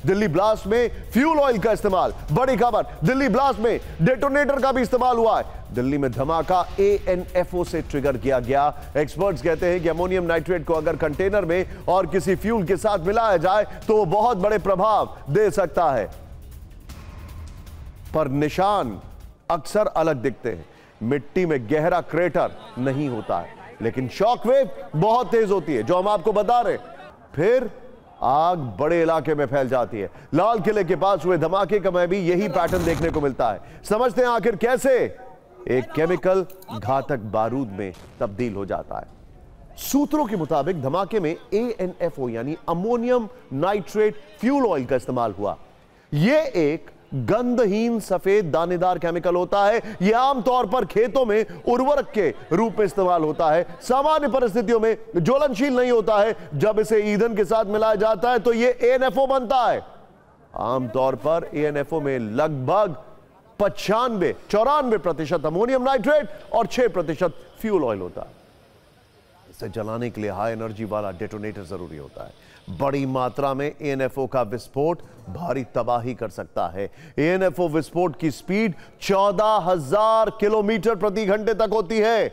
Delhi blast में fuel oil का इस्तेमाल, बड़ी खबर, दिल्ली ब्लास्ट में डेटोनेटर का भी इस्तेमाल हुआ है। दिल्ली में धमाका ANFO से ट्रिगर किया गया। एक्सपर्ट्स कहते हैं कि अमोनियम नाइट्रेट को अगर कंटेनर में और किसी फ्यूल के साथ मिलाया जाए तो वो बहुत बड़े प्रभाव दे सकता है, पर निशान अक्सर अलग दिखते हैं। मिट्टी में गहरा क्रेटर नहीं होता है, लेकिन शॉकवेव बहुत तेज होती है, जो हम आपको बता रहे हैं। फिर आग बड़े इलाके में फैल जाती है। लाल किले के पास हुए धमाके का में भी यही पैटर्न देखने को मिलता है। समझते हैं आखिर कैसे एक केमिकल घातक बारूद में तब्दील हो जाता है। सूत्रों के मुताबिक धमाके में ANFO यानी अमोनियम नाइट्रेट फ्यूल ऑयल का इस्तेमाल हुआ। यह एक गंधहीन सफेद दानेदार केमिकल होता है। यह आमतौर पर खेतों में उर्वरक के रूप में इस्तेमाल होता है। सामान्य परिस्थितियों में ज्वलनशील नहीं होता है। जब इसे ईंधन के साथ मिलाया जाता है तो यह ANFO बनता है। आमतौर पर ANFO में लगभग 94% अमोनियम नाइट्रेट और 6% फ्यूल ऑयल होता है। इसे जलाने के लिए हाई एनर्जी वाला डेटोनेटर जरूरी होता है। बड़ी मात्रा में ANFO का विस्फोट भारी तबाही कर सकता है। ANFO विस्फोट की स्पीड 14,000 किलोमीटर प्रति घंटे तक होती है।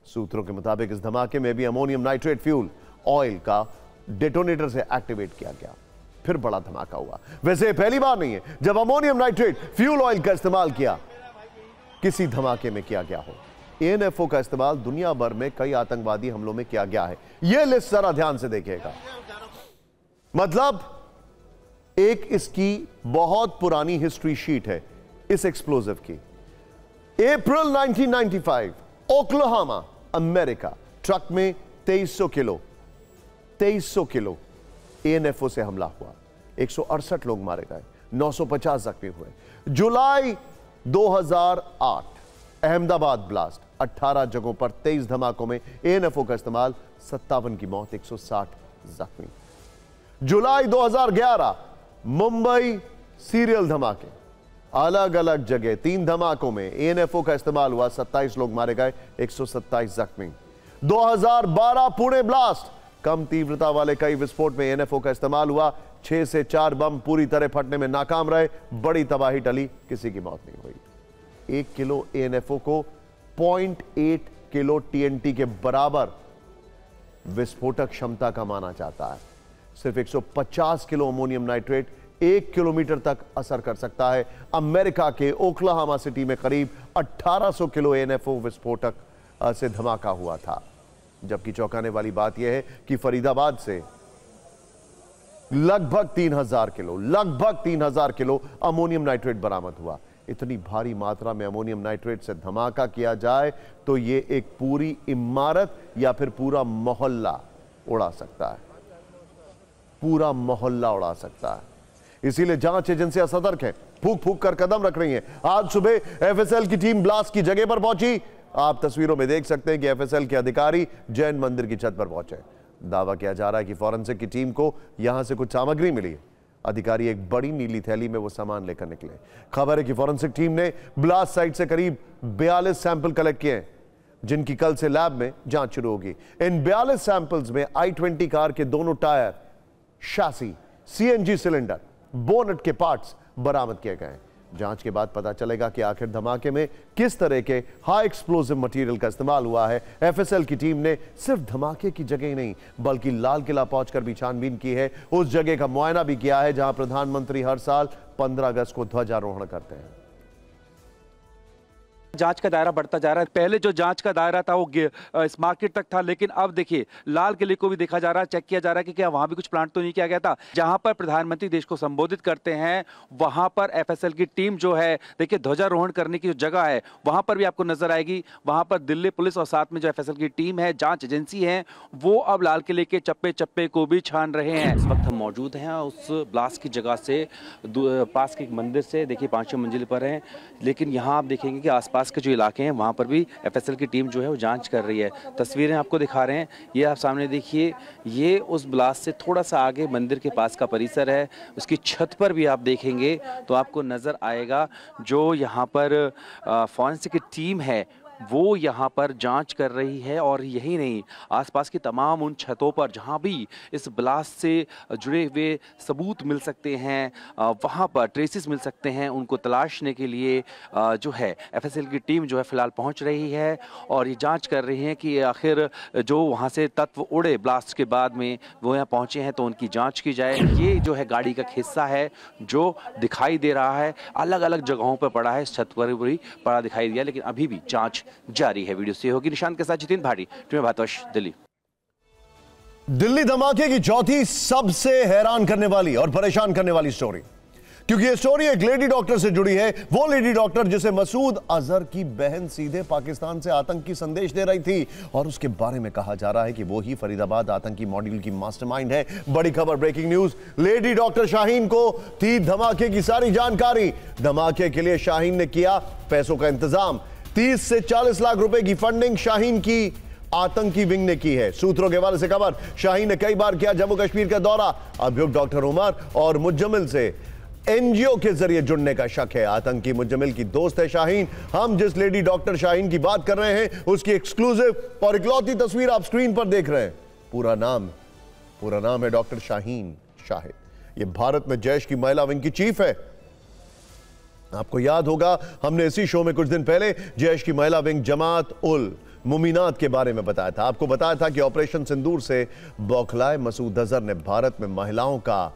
सूत्रों के मुताबिक इस धमाके में भी अमोनियम नाइट्रेट फ्यूल ऑयल का डेटोनेटर से एक्टिवेट किया गया। फिर बड़ा धमाका हुआ। वैसे पहली बार नहीं है जब अमोनियम नाइट्रेट फ्यूल ऑयल का इस्तेमाल किया किसी धमाके में किया गया हो। ANFO का इस्तेमाल दुनिया भर में कई आतंकवादी हमलों में किया गया है। यह लिस्ट जरा ध्यान से देखिएगा। मतलब एक इसकी बहुत पुरानी हिस्ट्री शीट है इस एक्सप्लोजिव की। अप्रैल 1995 ओक्लाहोमा अमेरिका, ट्रक में 2300 किलो ANFO से हमला हुआ। 168 लोग मारे गए, 950 जख्मी हुए। जुलाई 2008 अहमदाबाद ब्लास्ट, 18 जगहों पर 23 धमाकों में ANFO का इस्तेमाल, 57 की मौत, 160 जख्मी। जुलाई 2011 मुंबई सीरियल धमाके, अलग अलग जगह 3 धमाकों में ANFO का इस्तेमाल हुआ, 27 लोग मारे गए, 127 जख्मी। 2012 पुणे ब्लास्ट, कम तीव्रता वाले कई विस्फोट में ANFO का इस्तेमाल हुआ। 6 से 4 बम पूरी तरह फटने में नाकाम रहे, बड़ी तबाही टली, किसी की मौत नहीं हुई। 1 किलो ANFO को 0.8 किलो TNT के बराबर विस्फोटक क्षमता का माना जाता है। सिर्फ 150 किलो अमोनियम नाइट्रेट 1 किलोमीटर तक असर कर सकता है। अमेरिका के ओक्लाहोमा सिटी में करीब 1800 किलो ANFO विस्फोटक से धमाका हुआ था। जबकि चौंकाने वाली बात यह है कि फरीदाबाद से लगभग 3000 किलो अमोनियम नाइट्रेट बरामद हुआ। इतनी भारी मात्रा में अमोनियम नाइट्रेट से धमाका किया जाए तो यह एक पूरी इमारत या फिर पूरा मोहल्ला उड़ा सकता है, पूरा मोहल्ला उड़ा सकता है। इसीलिए जांच एजेंसियां सतर्क हैं, फूंक फूंक कर कदम रख रही हैं। आज सुबह FSL की टीम ब्लास्ट की जगह पर पहुंची। आप तस्वीरों में देख सकते हैं कि FSL के अधिकारी जैन मंदिर की छत पर पहुंचे। दावा किया जा रहा है कि फॉरेंसिक की टीम को यहां से कुछ सामग्री मिली है। अधिकारी एक बड़ी नीली थैली में वो सामान लेकर निकले। खबर है कि फॉरेंसिक टीम ने ब्लास्ट साइट से करीब 42 सैंपल कलेक्ट किए हैं, जिनकी कल से लैब में जांच शुरू होगी। इन 42 सैंपल्स में I-20 कार के दोनों टायर, शासी, CNG सिलेंडर, बोनट के पार्ट्स बरामद किए गए हैं। जांच के बाद पता चलेगा कि आखिर धमाके में किस तरह के हाई एक्सप्लोसिव मटेरियल का इस्तेमाल हुआ है। FSL की टीम ने सिर्फ धमाके की जगह ही नहीं बल्कि लाल किला पहुंचकर भी छानबीन की है। उस जगह का मुआयना भी किया है जहां प्रधानमंत्री हर साल 15 अगस्त को ध्वजारोहण करते हैं। जांच का दायरा बढ़ता जा रहा है। पहले जो जांच का दायरा था वो इस मार्केट तक था, लेकिन अब देखिए लाल किले को भी देखा जा रहा है, चेक किया जा रहा है कि क्या वहां भी कुछ प्लांट तो नहीं किया गया था। जहां पर प्रधानमंत्री देश को संबोधित करते हैं वहां पर FSL की टीम जो है, देखिए ध्वजारोहण करने की जो जगह है वहां पर भी आपको नजर आएगी। वहां पर दिल्ली पुलिस और साथ में जो FSL की टीम है, जांच एजेंसी है, वो अब लाल किले के चप्पे चप्पे को भी छान रहे हैं। इस वक्त हम मौजूद हैं उस ब्लास्ट की जगह से, पास के एक मंदिर से, देखिए 5 मंजिल पर है, लेकिन यहाँ आप देखेंगे कि आसपास के जो इलाके हैं वहां पर भी FSL की टीम जो है वो जांच कर रही है। तस्वीरें आपको दिखा रहे हैं, ये आप सामने देखिए, ये उस ब्लास्ट से थोड़ा सा आगे मंदिर के पास का परिसर है। उसकी छत पर भी आप देखेंगे तो आपको नजर आएगा जो यहाँ पर फॉरेंसिक की टीम है वो यहाँ पर जांच कर रही है। और यही नहीं, आसपास की तमाम उन छतों पर जहाँ भी इस ब्लास्ट से जुड़े हुए सबूत मिल सकते हैं, वहाँ पर ट्रेसेस मिल सकते हैं, उनको तलाशने के लिए जो है एफएसएल की टीम जो है फिलहाल पहुँच रही है और ये जांच कर रही है कि आखिर जो वहाँ से तत्व उड़े ब्लास्ट के बाद में वो यहाँ पहुँचे हैं तो उनकी जाँच की जाए। ये जो है गाड़ी का हिस्सा है जो दिखाई दे रहा है, अलग अलग जगहों पर पड़ा है, इस छत पर भी पड़ा दिखाई दिया, लेकिन अभी भी जांच जारी है। वीडियो से होगी निशांत के साथ जितिन भाटी, टीम भारतवर्ष, दिल्ली। दिल्ली धमाके की चौथी सबसे हैरान करने वाली और परेशान करने वाली स्टोरी, क्योंकि यह स्टोरी एक लेडी डॉक्टर से जुड़ी है। वो लेडी डॉक्टर जिसे मसूद अजहर की बहन सीधे पाकिस्तान से आतंकी संदेश दे रही थी और उसके बारे में कहा जा रहा है कि वो ही फरीदाबाद आतंकी मॉड्यूल की मास्टरमाइंड है। बड़ी खबर, breaking news, lady doctor Shaheen को थी धमाके की सारी जानकारी। धमाके के लिए शाहीन ने किया पैसों का इंतजाम। 30 से 40 लाख रुपए की फंडिंग शाहीन की आतंकी विंग ने की है। सूत्रों के हवाले से खबर, शाहीन ने कई बार किया जम्मू कश्मीर का दौरा। अभियुक्त डॉक्टर उमर और मुज्जमिल से एनजीओ के जरिए जुड़ने का शक है। आतंकी मुज्जमिल की दोस्त है शाहीन। हम जिस लेडी डॉक्टर शाहीन की बात कर रहे हैं उसकी एक्सक्लूसिव और इकलौती तस्वीर आप स्क्रीन पर देख रहे हैं। पूरा नाम है डॉक्टर शाहीन शाहिद। यह भारत में जैश की महिला विंग की चीफ है। आपको याद होगा हमने इसी शो में कुछ दिन पहले जैश की महिला विंग जमात उल मुमिनात के बारे में बताया था। आपको बताया था कि ऑपरेशन सिंदूर से बौखलाए मसूद अजहर ने भारत में महिलाओं का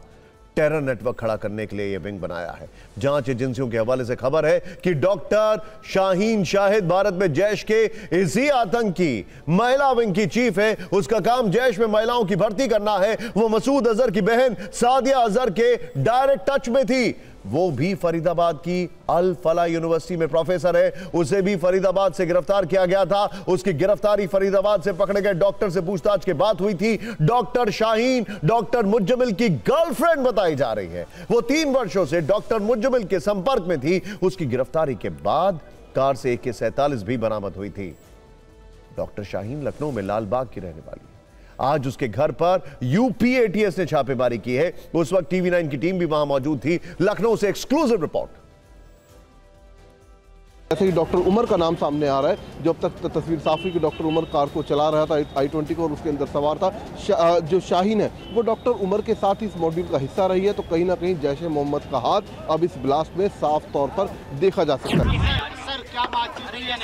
टेरर नेटवर्क खड़ा करने के लिए यह विंग बनाया है। जांच एजेंसियों के हवाले से खबर है कि डॉक्टर शाहीन शाहिद भारत में जैश के इसी आतंकी महिला विंग की चीफ है। उसका काम जैश में महिलाओं की भर्ती करना है। वो मसूद अजहर की बहन सादिया अजहर के डायरेक्ट टच में थी। वो भी फरीदाबाद की अल फला यूनिवर्सिटी में प्रोफेसर है। उसे भी फरीदाबाद से गिरफ्तार किया गया था। उसकी गिरफ्तारी फरीदाबाद से पकड़े गए डॉक्टर से पूछताछ के बाद हुई थी। डॉक्टर शाहीन डॉक्टर मुज्जमिल की गर्लफ्रेंड बताई जा रही है। वो 3 वर्षों से डॉक्टर मुज्जमिल के संपर्क में थी। उसकी गिरफ्तारी के बाद कार से AK-47 भी बरामद हुई थी। डॉक्टर शाहीन लखनऊ में लालबाग की रहने वाली है। आज उसके घर पर यूपी ATS ने छापेमारी की है। उस वक्त TV9 की टीम भी वहां मौजूद थी। लखनऊ से एक्सक्लूसिव रिपोर्ट। जैसे कि डॉक्टर उमर का नाम सामने आ रहा है, जो अब तक तस्वीर साफ हुई कि डॉक्टर उमर कार को चला रहा था I-20 को और उसके अंदर सवार था। जो शाहीन है वो डॉक्टर उमर के साथ इस मॉड्यूल का हिस्सा रही है। तो कहीं ना कहीं जैश ए मोहम्मद का हाथ अब इस ब्लास्ट में साफ तौर पर देखा जा सकता है। सर क्या बातचीत रही है?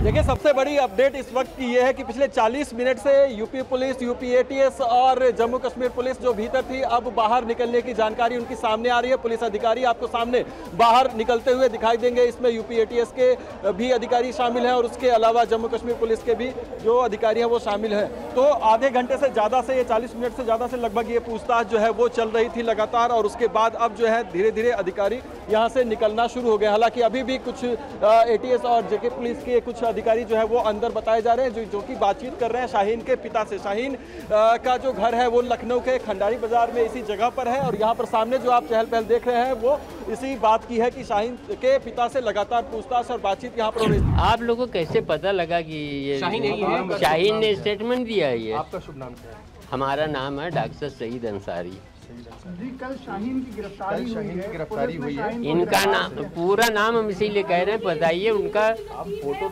देखिए, सबसे बड़ी अपडेट इस वक्त की यह है कि पिछले 40 मिनट से यूपी पुलिस, यूपी ATS और जम्मू कश्मीर पुलिस जो भीतर थी अब बाहर निकलने की जानकारी उनकी सामने आ रही है। पुलिस अधिकारी आपको सामने बाहर निकलते हुए दिखाई देंगे। इसमें यूपी ATS के भी अधिकारी शामिल हैं और उसके अलावा जम्मू कश्मीर पुलिस के भी जो अधिकारी हैं वो शामिल हैं। तो आधे घंटे से ज़्यादा से, ये 40 मिनट से ज़्यादा से लगभग ये पूछताछ जो है वो चल रही थी लगातार। और उसके बाद अब जो है धीरे धीरे अधिकारी यहाँ से निकलना शुरू हो गए। हालांकि अभी भी कुछ ATS और JK पुलिस के कुछ अधिकारी जो है वो अंदर बताए जा रहे हैं जो कि बातचीत कर रहे हैं शाहीन के पिता से। शाहीन का जो घर है वो लखनऊ के खंडारी बाजार में इसी जगह पर है और यहाँ पर सामने जो आप चहल पहल देख रहे हैं वो इसी बात की है कि शाहीन के पिता से लगातार पूछताछ और बातचीत यहाँ पर हो रही है। आप लोगों को कैसे पता लगा कि ये शाहीन ने स्टेटमेंट दिया है? ये आपका शुभ नाम क्या है? हमारा नाम है डॉक्टर सईद अंसारी। कल शाहीन की गिरफ्तारी हुई है। इनका नाम, पूरा नाम हम इसीलिए कह रहे हैं, बताइए उनका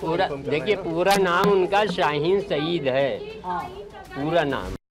पूरा। देखिए, पूरा नाम उनका शाहीन सईद है, पूरा नाम।